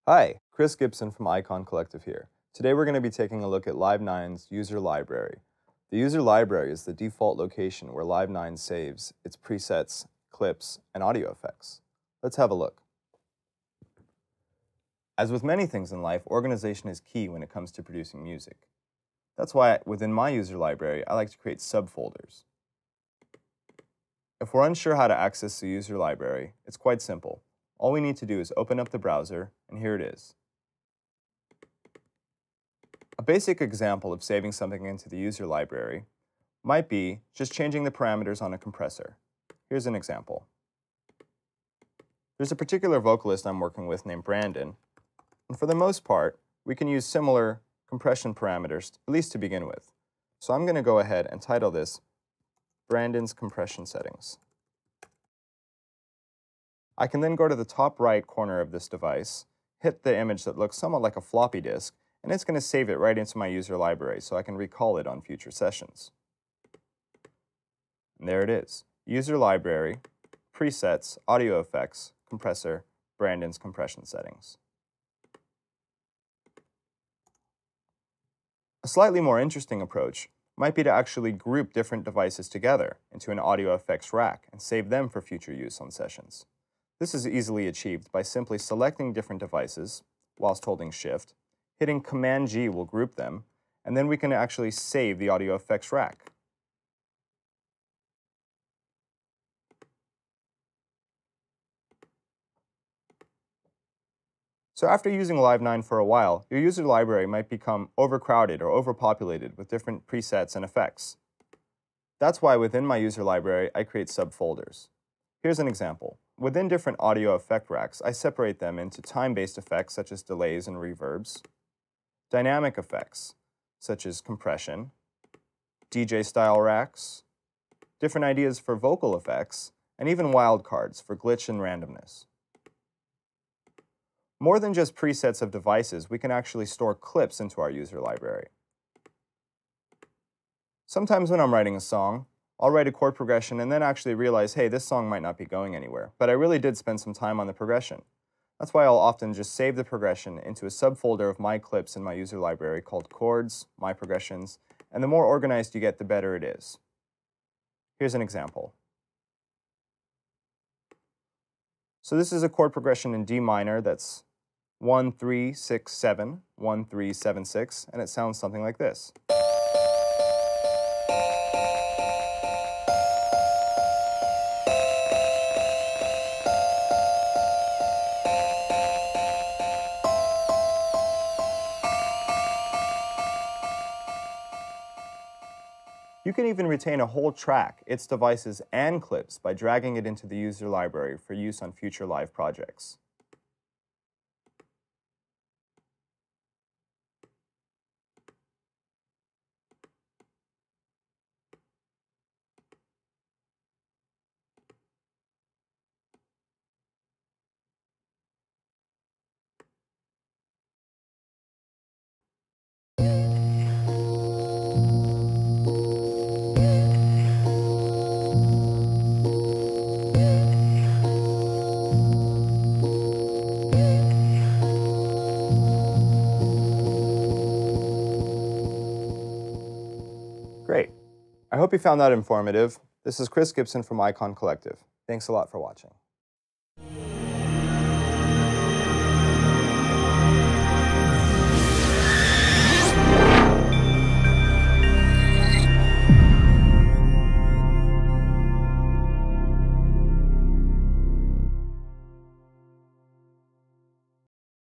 Hi, Chris Gibson from Icon Collective here. Today we're going to be taking a look at Live9's user library. The user library is the default location where Live9 saves its presets, clips, and audio effects. Let's have a look. As with many things in life, organization is key when it comes to producing music. That's why within my user library, I like to create subfolders. If we're unsure how to access the user library, it's quite simple. All we need to do is open up the browser, and here it is. A basic example of saving something into the user library might be just changing the parameters on a compressor. Here's an example. There's a particular vocalist I'm working with named Brandon, and for the most part, we can use similar compression parameters, at least to begin with. So I'm going to go ahead and title this Brandon's Compression Settings. I can then go to the top right corner of this device, hit the image that looks somewhat like a floppy disk, and it's going to save it right into my user library so I can recall it on future sessions. And there it is. User library, presets, audio effects, compressor, Brandon's compression settings. A slightly more interesting approach might be to actually group different devices together into an audio effects rack and save them for future use on sessions. This is easily achieved by simply selecting different devices whilst holding Shift, hitting Command-G will group them, and then we can actually save the audio effects rack. So after using Live9 for a while, your user library might become overcrowded or overpopulated with different presets and effects. That's why within my user library, I create subfolders. Here's an example. Within different audio effect racks, I separate them into time-based effects such as delays and reverbs, dynamic effects such as compression, DJ-style racks, different ideas for vocal effects, and even wildcards for glitch and randomness. More than just presets of devices, we can actually store clips into our user library. Sometimes when I'm writing a song, I'll write a chord progression and then actually realize, hey, this song might not be going anywhere, but I really did spend some time on the progression. That's why I'll often just save the progression into a subfolder of my clips in my user library called chords, my progressions, and the more organized you get, the better it is. Here's an example. So this is a chord progression in D minor that's 1, 3, 6, 7, 1, 3, 7, 6, and it sounds something like this. You can even retain a whole track, its devices, and clips by dragging it into the user library for use on future live projects. Great. I hope you found that informative. This is Chris Gibson from Icon Collective. Thanks a lot for watching.